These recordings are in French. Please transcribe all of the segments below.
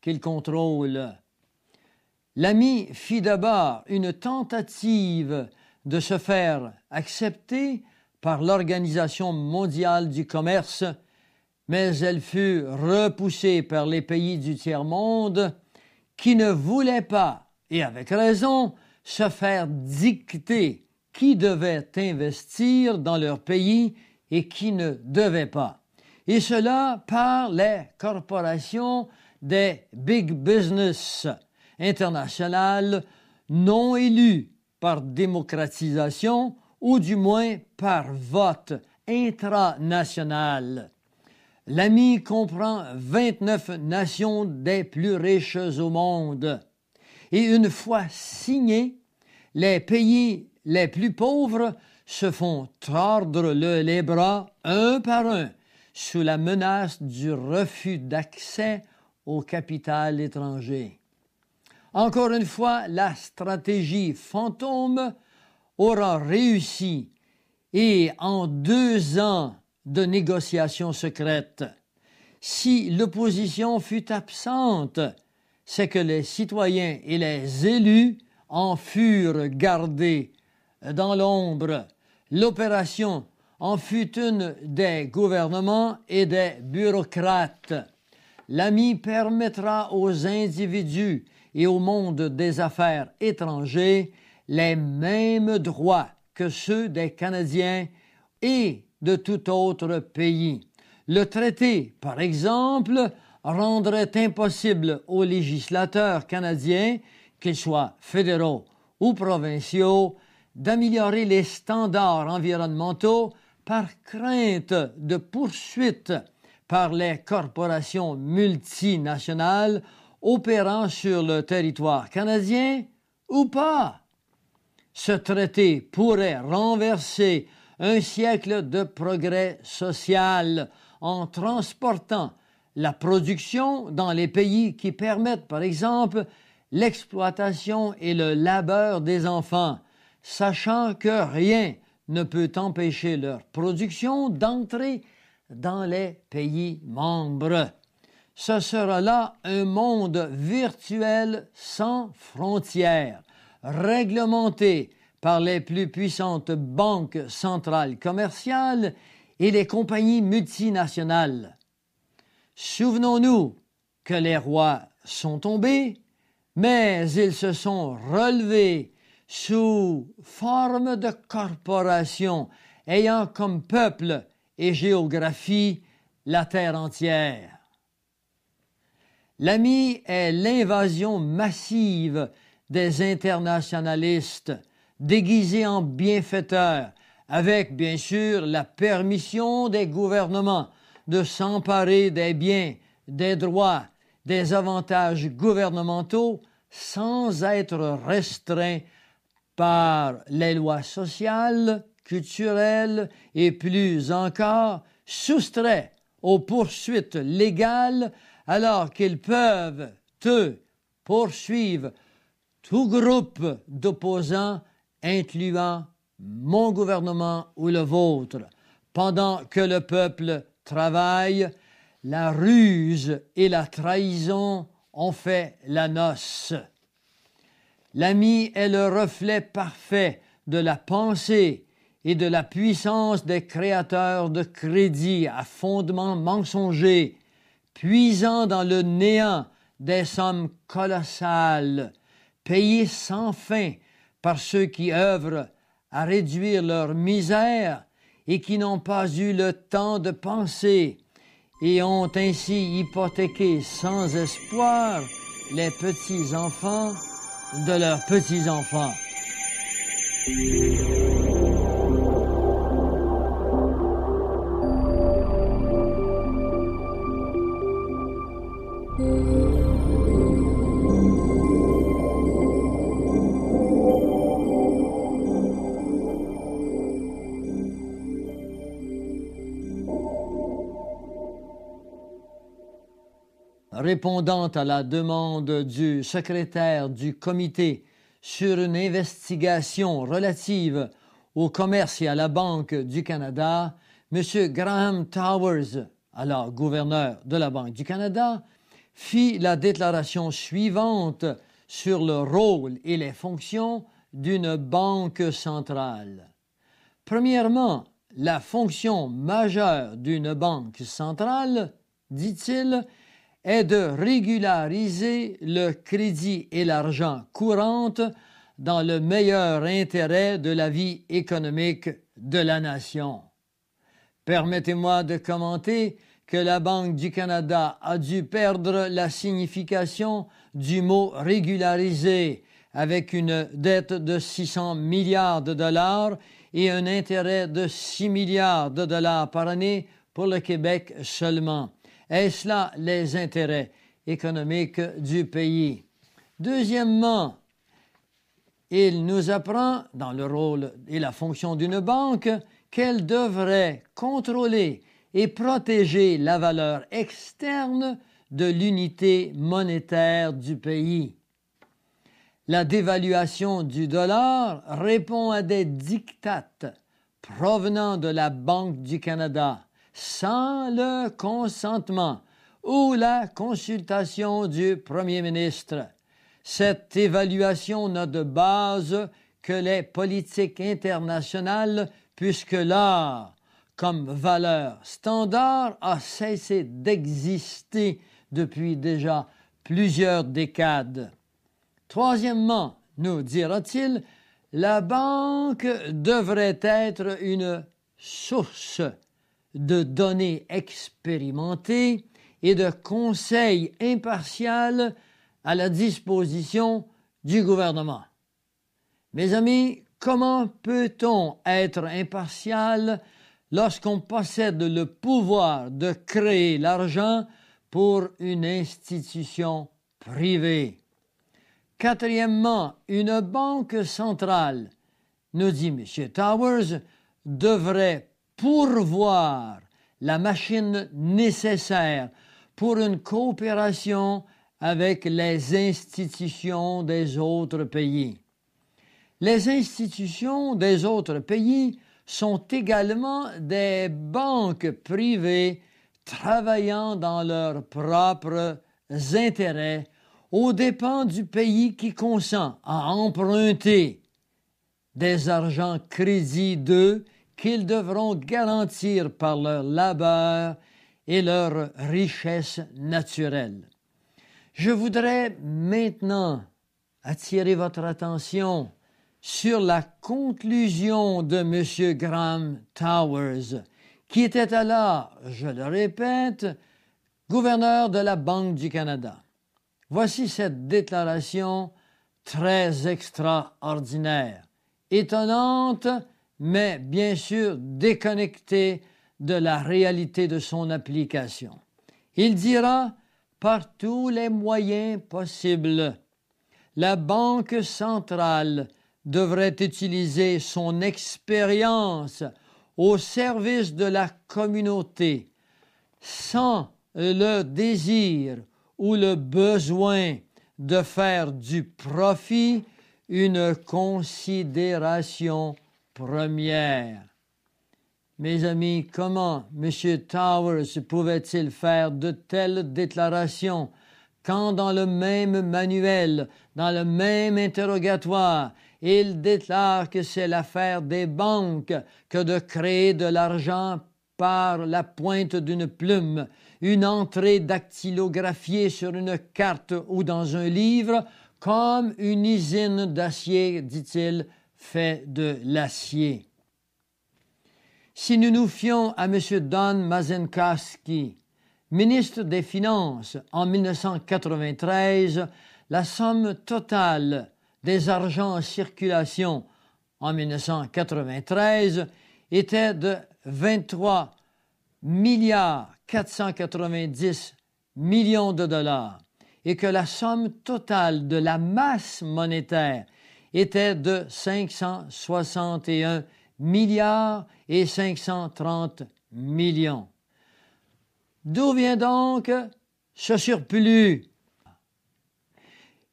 qu'il contrôle. L'ami fit d'abord une tentative de se faire accepter par l'Organisation mondiale du commerce, mais elle fut repoussée par les pays du tiers-monde qui ne voulaient pas, et avec raison, se faire dicter qui devait investir dans leur pays et qui ne devait pas. Et cela par les corporations des big business internationales non élues par démocratisation ou du moins par vote intranational. L'AMI comprend 29 nations des plus riches au monde. Et une fois signé, les pays les plus pauvres se font tordre les bras un par un sous la menace du refus d'accès au capital étranger. Encore une fois, la stratégie fantôme aura réussi et en 2 ans de négociations secrètes, si l'opposition fut absente, c'est que les citoyens et les élus en furent gardés dans l'ombre. L'opération en fut une des gouvernements et des bureaucrates. L'AMI permettra aux individus et au monde des affaires étrangers les mêmes droits que ceux des Canadiens et de tout autre pays. Le traité, par exemple, rendrait impossible aux législateurs canadiens, qu'ils soient fédéraux ou provinciaux, d'améliorer les standards environnementaux par crainte de poursuite par les corporations multinationales opérant sur le territoire canadien ou pas. Ce traité pourrait renverser un siècle de progrès social en transportant la production dans les pays qui permettent, par exemple, l'exploitation et le labeur des enfants, sachant que rien ne peut empêcher leur production d'entrer dans les pays membres. Ce sera là un monde virtuel sans frontières, réglementé par les plus puissantes banques centrales commerciales et les compagnies multinationales. Souvenons-nous que les rois sont tombés, mais ils se sont relevés sous forme de corporations ayant comme peuple et géographie la terre entière. L'AMI est l'invasion massive des internationalistes déguisés en bienfaiteurs, avec bien sûr la permission des gouvernements de s'emparer des biens, des droits, des avantages gouvernementaux sans être restreints par les lois sociales, culturelles et plus encore soustraits aux poursuites légales alors qu'ils peuvent, eux, poursuivre tout groupe d'opposants incluant mon gouvernement ou le vôtre. Pendant que le peuple travaille, la ruse et la trahison ont fait la noce. L'AMI est le reflet parfait de la pensée et de la puissance des créateurs de crédits à fondement mensonger, puisant dans le néant des sommes colossales, payées sans fin par ceux qui œuvrent à réduire leur misère et qui n'ont pas eu le temps de penser et ont ainsi hypothéqué sans espoir les petits-enfants de leurs petits-enfants. Répondant à la demande du secrétaire du comité sur une investigation relative au commerce et à la Banque du Canada, M. Graham Towers, alors gouverneur de la Banque du Canada, fit la déclaration suivante sur le rôle et les fonctions d'une banque centrale. Premièrement, la fonction majeure d'une banque centrale, dit-il, est de régulariser le crédit et l'argent courant dans le meilleur intérêt de la vie économique de la nation. Permettez-moi de commenter que la Banque du Canada a dû perdre la signification du mot « régulariser » avec une dette de 600 milliards de dollars et un intérêt de 6 milliards de dollars par année pour le Québec seulement. Est-ce là les intérêts économiques du pays? Deuxièmement, il nous apprend, dans le rôle et la fonction d'une banque, qu'elle devrait contrôler et protéger la valeur externe de l'unité monétaire du pays. La dévaluation du dollar répond à des dictats provenant de la Banque du Canada sans le consentement ou la consultation du Premier ministre. Cette évaluation n'a de base que les politiques internationales puisque l'or, comme valeur standard, a cessé d'exister depuis déjà plusieurs décades. Troisièmement, nous dira-t-il, la banque devrait être une source de données expérimentées et de conseils impartials à la disposition du gouvernement. Mes amis, comment peut-on être impartial lorsqu'on possède le pouvoir de créer l'argent pour une institution privée? Quatrièmement, une banque centrale, nous dit M. Towers, devrait pourvoir la machine nécessaire pour une coopération avec les institutions des autres pays. Les institutions des autres pays sont également des banques privées travaillant dans leurs propres intérêts aux dépens du pays qui consent à emprunter des argents crédits d'eux qu'ils devront garantir par leur labeur et leur richesse naturelle. Je voudrais maintenant attirer votre attention sur la conclusion de M. Graham Towers, qui était alors, je le répète, gouverneur de la Banque du Canada. Voici cette déclaration très extraordinaire, étonnante, mais bien sûr déconnectée de la réalité de son application. Il dira, par tous les moyens possibles, la Banque centrale devrait utiliser son expérience au service de la communauté, sans le désir ou le besoin de faire du profit une considération première. Mes amis, comment M. Towers pouvait-il faire de telles déclarations quand dans le même manuel, dans le même interrogatoire, il déclare que c'est l'affaire des banques que de créer de l'argent par la pointe d'une plume, une entrée dactylographiée sur une carte ou dans un livre, comme une usine d'acier, dit-il, fait de l'acier. Si nous nous fions à M. Don Mazenkoski, ministre des Finances en 1993, la somme totale des argents en circulation en 1993 était de 23 milliards 490 millions de dollars et que la somme totale de la masse monétaire était de 561 milliards et 530 millions. D'où vient donc ce surplus?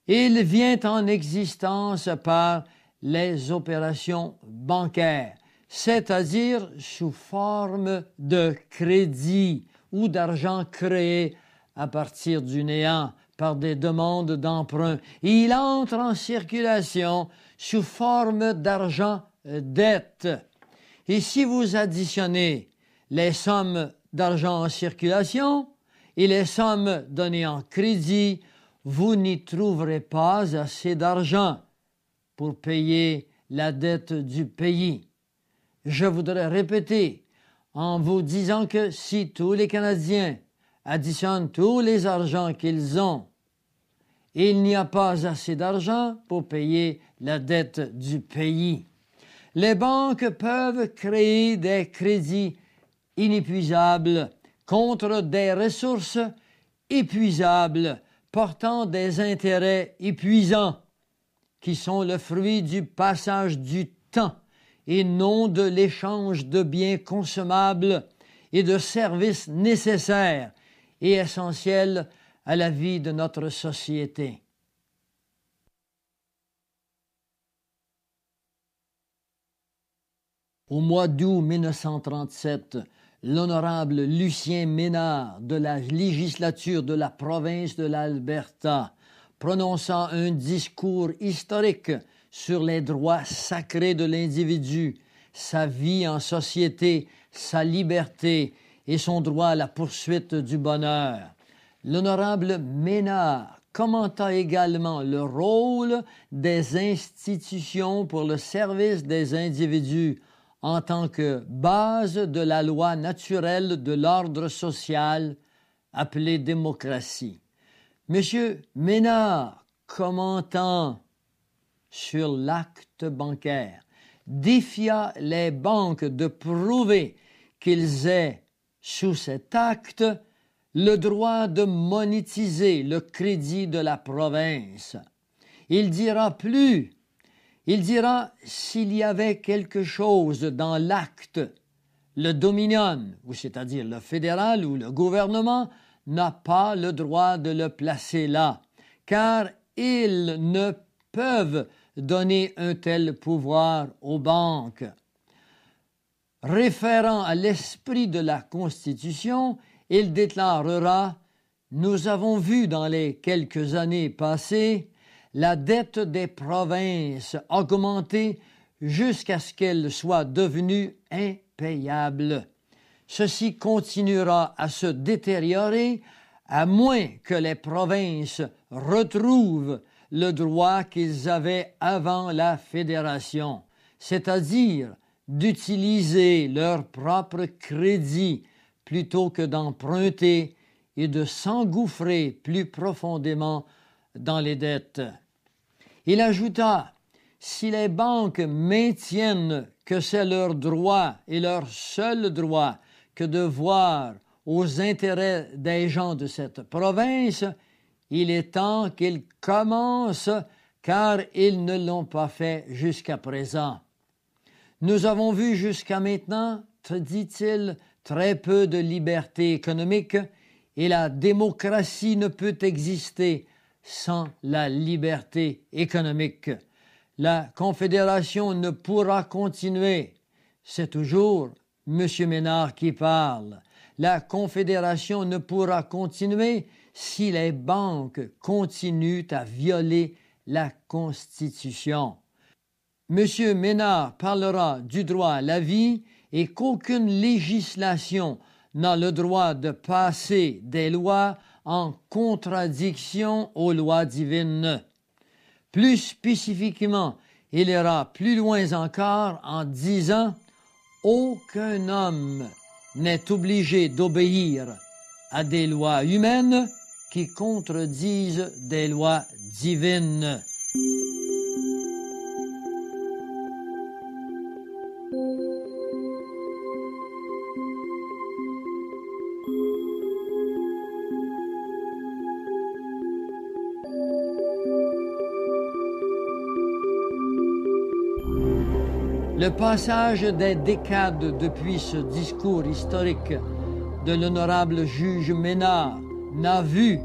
Il vient en existence par les opérations bancaires, c'est-à-dire sous forme de crédit ou d'argent créé à partir du néant par des demandes d'emprunt. Il entre en circulation sous forme d'argent dette. Et si vous additionnez les sommes d'argent en circulation et les sommes données en crédit, vous n'y trouverez pas assez d'argent pour payer la dette du pays. Je voudrais répéter en vous disant que si tous les Canadiens additionnent tous les argents qu'ils ont, il n'y a pas assez d'argent pour payer la dette du pays. Les banques peuvent créer des crédits inépuisables contre des ressources épuisables portant des intérêts épuisants qui sont le fruit du passage du temps et non de l'échange de biens consommables et de services nécessaires et essentiels à la vie de notre société. Au mois d'août 1937, l'honorable Lucien Ménard de la législature de la province de l'Alberta, prononçant un discours historique sur les droits sacrés de l'individu, sa vie en société, sa liberté et son droit à la poursuite du bonheur. L'honorable Ménard commenta également le rôle des institutions pour le service des individus en tant que base de la loi naturelle de l'ordre social appelée démocratie. Monsieur Ménard, commentant sur l'acte bancaire, défia les banques de prouver qu'ils aient, sous cet acte, le droit de monétiser le crédit de la province. Il dira s'il y avait quelque chose dans l'acte, le dominion, ou c'est-à-dire le fédéral ou le gouvernement, n'a pas le droit de le placer là, car ils ne peuvent donner un tel pouvoir aux banques. Référant à l'esprit de la Constitution, il déclarera « Nous avons vu dans les quelques années passées la dette des provinces augmenter jusqu'à ce qu'elle soit devenue impayable. Ceci continuera à se détériorer à moins que les provinces retrouvent le droit qu'ils avaient avant la fédération, c'est-à-dire d'utiliser leur propre crédit plutôt que d'emprunter et de s'engouffrer plus profondément dans les dettes. Il ajouta, si les banques maintiennent que c'est leur droit et leur seul droit que de voir aux intérêts des gens de cette province, il est temps qu'ils commencent, car ils ne l'ont pas fait jusqu'à présent. Nous avons vu jusqu'à maintenant, dit-il, très peu de liberté économique, et la démocratie ne peut exister sans la liberté économique. La Confédération ne pourra continuer. C'est toujours M. Ménard qui parle. La Confédération ne pourra continuer si les banques continuent à violer la Constitution. M. Ménard parlera du droit à la vie et qu'aucune législation n'a le droit de passer des lois en contradiction aux lois divines. Plus spécifiquement, il ira plus loin encore en disant « Aucun homme n'est obligé d'obéir à des lois humaines qui contredisent des lois divines. » Le passage des décades depuis ce discours historique de l'honorable juge Ménard n'a vu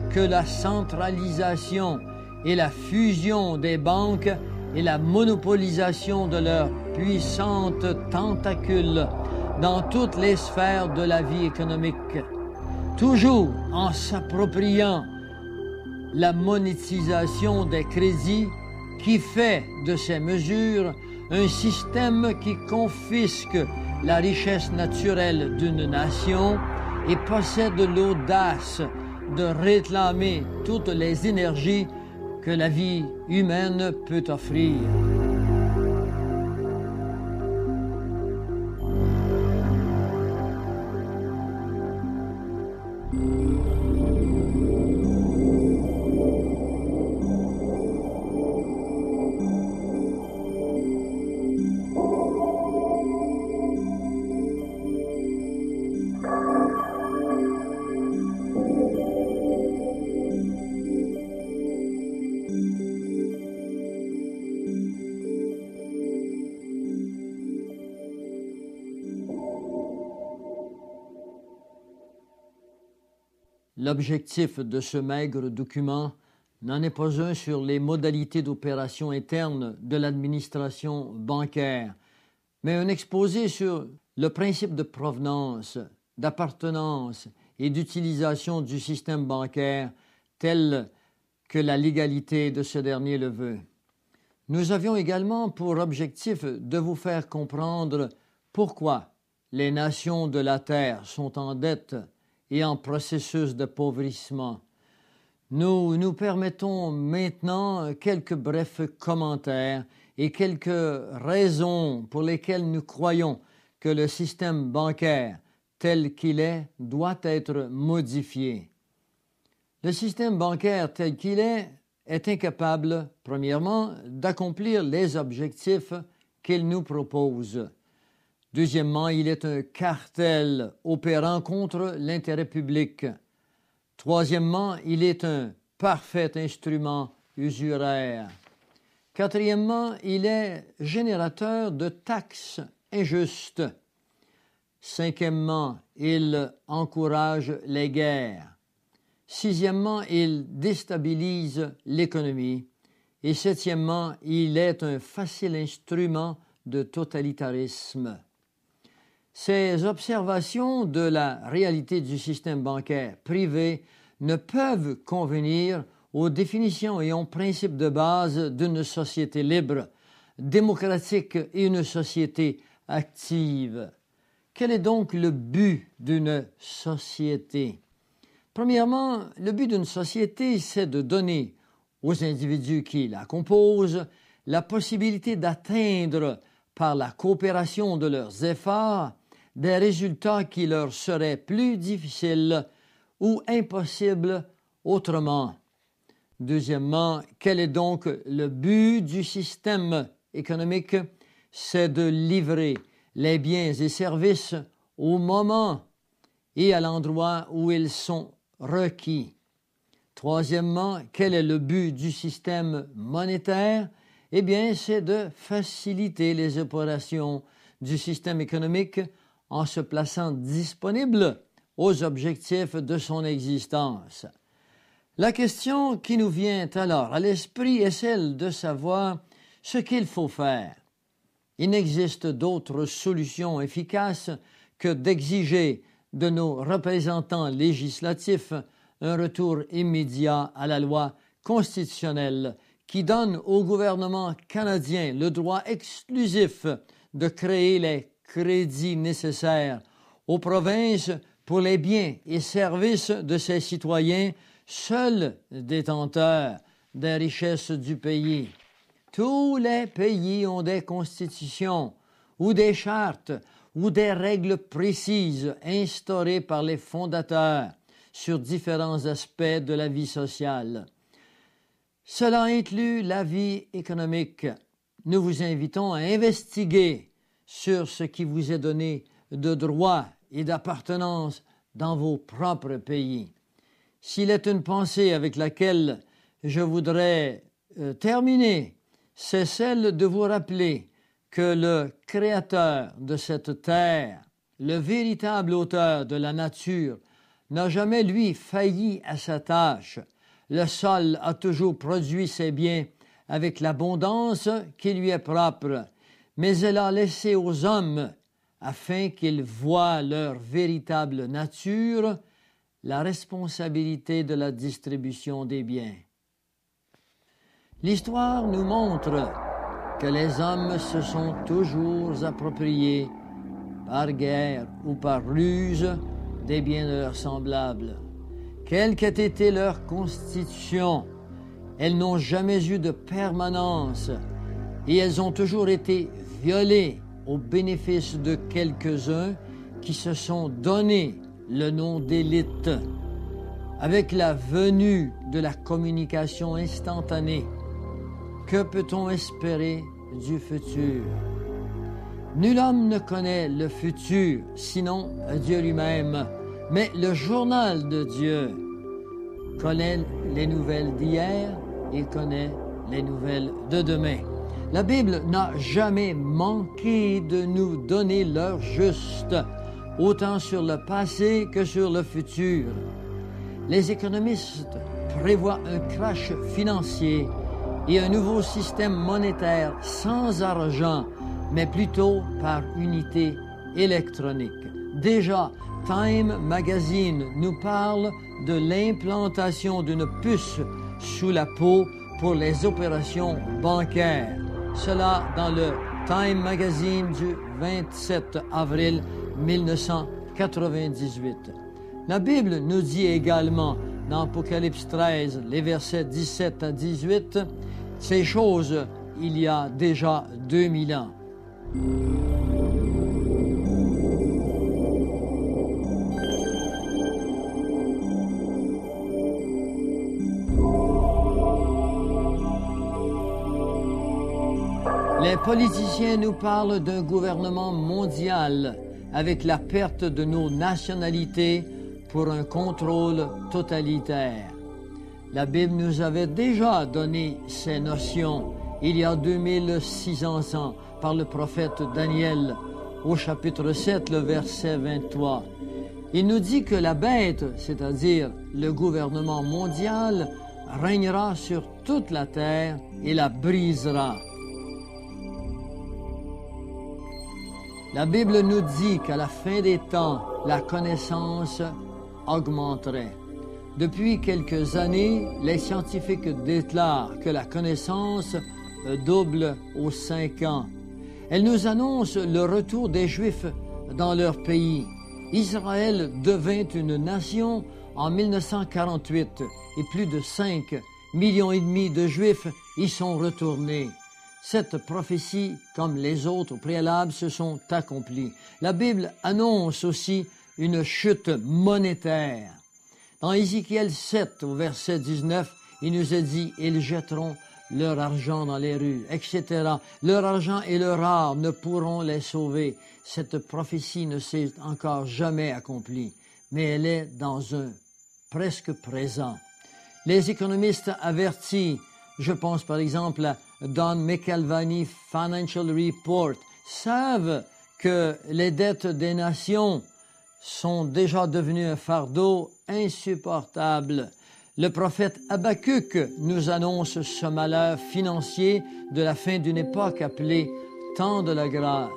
que la centralisation et la fusion des banques et la monopolisation de leurs puissantes tentacules dans toutes les sphères de la vie économique. toujours en s'appropriant la monétisation des crédits qui fait de ces mesures un système qui confisque la richesse naturelle d'une nation et possède l'audace de réclamer toutes les énergies que la vie humaine peut offrir. L'objectif de ce maigre document n'en est pas un sur les modalités d'opération interne de l'administration bancaire, mais un exposé sur le principe de provenance, d'appartenance et d'utilisation du système bancaire tel que la légalité de ce dernier le veut. Nous avions également pour objectif de vous faire comprendre pourquoi les nations de la Terre sont en dette et en processus d'appauvrissement. Nous nous permettons maintenant quelques brefs commentaires et quelques raisons pour lesquelles nous croyons que le système bancaire tel qu'il est doit être modifié. Le système bancaire tel qu'il est incapable, premièrement, d'accomplir les objectifs qu'il nous propose. Deuxièmement, il est un cartel opérant contre l'intérêt public. Troisièmement, il est un parfait instrument usuraire. Quatrièmement, il est générateur de taxes injustes. Cinquièmement, il encourage les guerres. Sixièmement, il déstabilise l'économie. Et septièmement, il est un facile instrument de totalitarisme. Ces observations de la réalité du système bancaire privé ne peuvent convenir aux définitions et aux principes de base d'une société libre, démocratique et une société active. Quel est donc le but d'une société? Premièrement, le but d'une société, c'est de donner aux individus qui la composent la possibilité d'atteindre, par la coopération de leurs efforts, des résultats qui leur seraient plus difficiles ou impossibles autrement. Deuxièmement, quel est donc le but du système économique? C'est de livrer les biens et services au moment et à l'endroit où ils sont requis. Troisièmement, quel est le but du système monétaire? Eh bien, c'est de faciliter les opérations du système économique en se plaçant disponible aux objectifs de son existence. La question qui nous vient alors à l'esprit est celle de savoir ce qu'il faut faire. Il n'existe d'autre solution efficace que d'exiger de nos représentants législatifs un retour immédiat à la loi constitutionnelle qui donne au gouvernement canadien le droit exclusif de créer les crédits nécessaires aux provinces pour les biens et services de ses citoyens, seuls détenteurs des richesses du pays. Tous les pays ont des constitutions ou des chartes ou des règles précises instaurées par les fondateurs sur différents aspects de la vie sociale. Cela inclut la vie économique. Nous vous invitons à investiguer sur ce qui vous est donné de droit et d'appartenance dans vos propres pays. S'il est une pensée avec laquelle je voudrais terminer, c'est celle de vous rappeler que le Créateur de cette terre, le véritable auteur de la nature, n'a jamais, lui, failli à sa tâche. Le sol a toujours produit ses biens avec l'abondance qui lui est propre, mais elle a laissé aux hommes, afin qu'ils voient leur véritable nature, la responsabilité de la distribution des biens. L'histoire nous montre que les hommes se sont toujours appropriés, par guerre ou par ruse, des biens de leurs semblables. Quelle qu'ait été leur constitution, elles n'ont jamais eu de permanence et elles ont toujours été violées au bénéfice de quelques-uns qui se sont donné le nom d'élite. Avec la venue de la communication instantanée, que peut-on espérer du futur? Nul homme ne connaît le futur, sinon Dieu lui-même. Mais le journal de Dieu connaît les nouvelles d'hier et connaît les nouvelles de demain. La Bible n'a jamais manqué de nous donner l'heure juste, autant sur le passé que sur le futur. Les économistes prévoient un crash financier et un nouveau système monétaire sans argent, mais plutôt par unité électronique. Déjà, Time Magazine nous parle de l'implantation d'une puce sous la peau pour les opérations bancaires. Cela dans le Time Magazine du 27 avril 1998. La Bible nous dit également dans Apocalypse 13, les versets 17 à 18, ces choses il y a déjà 2000 ans. Les politiciens nous parlent d'un gouvernement mondial avec la perte de nos nationalités pour un contrôle totalitaire. La Bible nous avait déjà donné ces notions il y a 2600 ans par le prophète Daniel au chapitre 7, le verset 23. Il nous dit que la bête, c'est-à-dire le gouvernement mondial, régnera sur toute la terre et la brisera. La Bible nous dit qu'à la fin des temps, la connaissance augmenterait. Depuis quelques années, les scientifiques déclarent que la connaissance double aux 5 ans. Elle nous annonce le retour des Juifs dans leur pays. Israël devint une nation en 1948 et plus de 5,5 millions de Juifs y sont retournés. Cette prophétie, comme les autres préalables, se sont accomplies. La Bible annonce aussi une chute monétaire. Dans Ézéchiel 7, au verset 19, il nous est dit « Ils jetteront leur argent dans les rues, etc. Leur argent et leur art ne pourront les sauver. » Cette prophétie ne s'est encore jamais accomplie, mais elle est dans un presque présent. Les économistes avertis, je pense par exemple à Don McAlvany Financial Report, savent que les dettes des nations sont déjà devenues un fardeau insupportable. Le prophète Habakkuk nous annonce ce malheur financier de la fin d'une époque appelée temps de la grâce.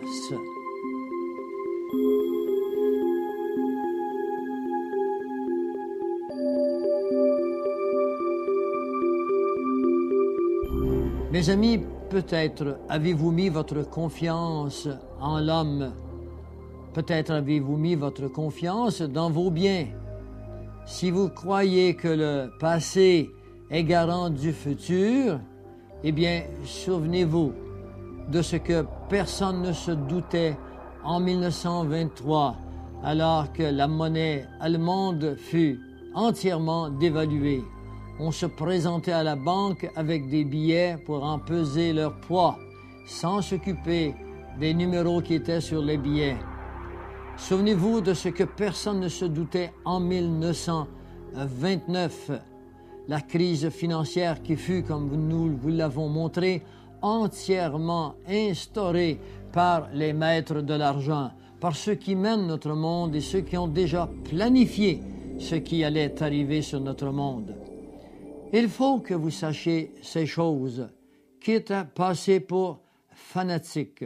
Mes amis, peut-être avez-vous mis votre confiance en l'homme. Peut-être avez-vous mis votre confiance dans vos biens. Si vous croyez que le passé est garant du futur, eh bien, souvenez-vous de ce que personne ne se doutait en 1923, alors que la monnaie allemande fut entièrement dévaluée. On se présentait à la banque avec des billets pour en peser leur poids, sans s'occuper des numéros qui étaient sur les billets. Souvenez-vous de ce que personne ne se doutait en 1929, la crise financière qui fut, comme nous vous l'avons montré, entièrement instaurée par les maîtres de l'argent, par ceux qui mènent notre monde et ceux qui ont déjà planifié ce qui allait arriver sur notre monde. Il faut que vous sachiez ces choses, quitte à passer pour fanatique.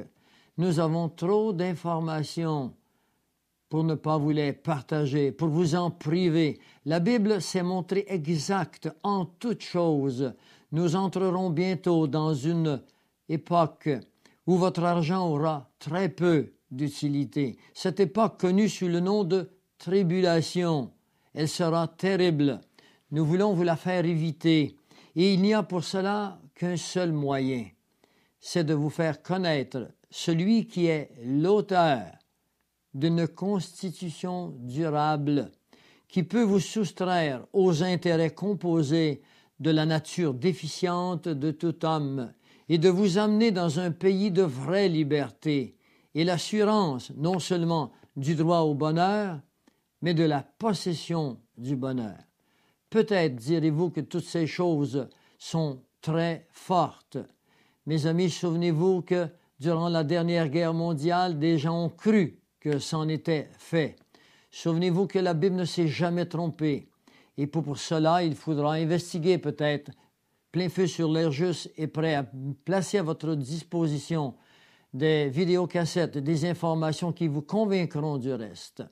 Nous avons trop d'informations pour ne pas vous les partager, pour vous en priver. La Bible s'est montrée exacte en toutes choses. Nous entrerons bientôt dans une époque où votre argent aura très peu d'utilité. Cette époque connue sous le nom de tribulation, elle sera terrible. Nous voulons vous la faire éviter. Et il n'y a pour cela qu'un seul moyen, c'est de vous faire connaître celui qui est l'auteur d'une constitution durable qui peut vous soustraire aux intérêts composés de la nature déficiente de tout homme et de vous amener dans un pays de vraie liberté et l'assurance non seulement du droit au bonheur, mais de la possession du bonheur. Peut-être direz-vous que toutes ces choses sont très fortes. Mes amis, souvenez-vous que durant la dernière guerre mondiale, des gens ont cru que c'en était fait. Souvenez-vous que la Bible ne s'est jamais trompée. Et pour cela, il faudra investiguer peut-être plein feu sur l'air juste et prêt à placer à votre disposition des vidéocassettes, des informations qui vous convaincront du reste.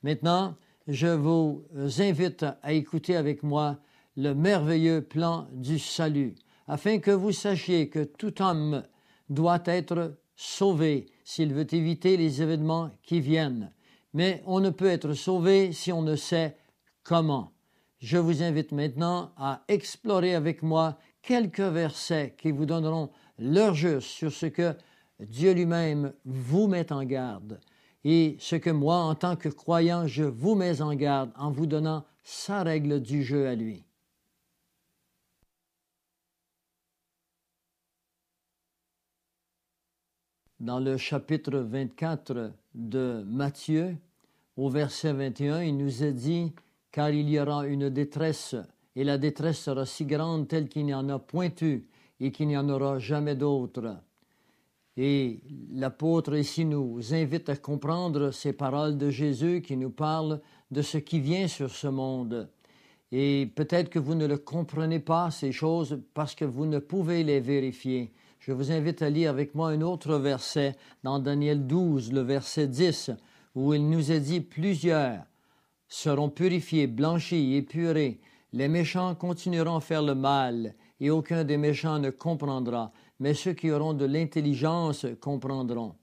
Maintenant, je vous invite à écouter avec moi le merveilleux plan du salut, afin que vous sachiez que tout homme doit être sauvé s'il veut éviter les événements qui viennent. Mais on ne peut être sauvé si on ne sait comment. Je vous invite maintenant à explorer avec moi quelques versets qui vous donneront leur juste sur ce que Dieu lui-même vous met en garde et ce que moi, en tant que croyant, je vous mets en garde en vous donnant sa règle du jeu à lui. Dans le chapitre 24 de Matthieu, au verset 21, il nous est dit « Car il y aura une détresse, et la détresse sera si grande telle qu'il n'y en a point eu, et qu'il n'y en aura jamais d'autre. » Et l'apôtre ici nous invite à comprendre ces paroles de Jésus qui nous parlent de ce qui vient sur ce monde. Et peut-être que vous ne le comprenez pas, ces choses, parce que vous ne pouvez les vérifier. Je vous invite à lire avec moi un autre verset dans Daniel 12, le verset 10, où il nous est dit « Plusieurs seront purifiés, blanchis, épurés. Les méchants continueront à faire le mal, et aucun des méchants ne comprendra. Mais ceux qui auront de l'intelligence comprendront. »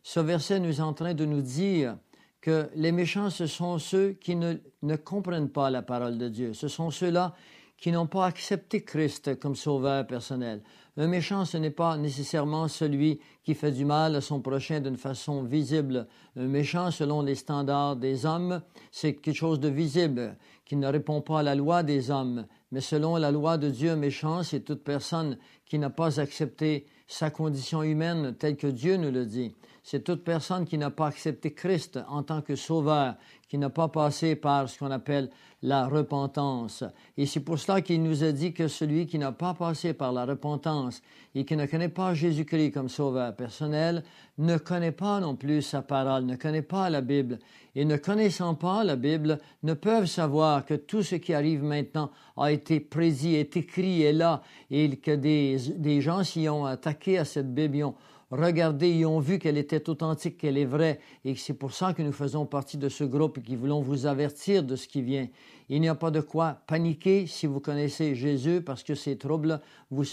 Ce verset nous est en train de nous dire que les méchants, ce sont ceux qui ne comprennent pas la parole de Dieu. Ce sont ceux-là qui n'ont pas accepté Christ comme sauveur personnel. Un méchant, ce n'est pas nécessairement celui qui fait du mal à son prochain d'une façon visible. Un méchant, selon les standards des hommes, c'est quelque chose de visible, qui ne répond pas à la loi des hommes. Mais selon la loi de Dieu, un méchant, c'est toute personne qui n'a pas accepté sa condition humaine telle que Dieu nous le dit. C'est toute personne qui n'a pas accepté Christ en tant que sauveur, qui n'a pas passé par ce qu'on appelle la repentance. Et c'est pour cela qu'il nous a dit que celui qui n'a pas passé par la repentance et qui ne connaît pas Jésus-Christ comme sauveur personnel ne connaît pas non plus sa parole, ne connaît pas la Bible. Et ne connaissant pas la Bible, ne peuvent savoir que tout ce qui arrive maintenant a été prédit, est écrit, est là, et que des gens s'y ont attaqué à cette Bible, ils ont regardé, ils ont vu qu'elle était authentique, qu'elle est vraie, et c'est pour ça que nous faisons partie de ce groupe et qui voulons vous avertir de ce qui vient. Il n'y a pas de quoi paniquer si vous connaissez Jésus, parce que ces troubles vous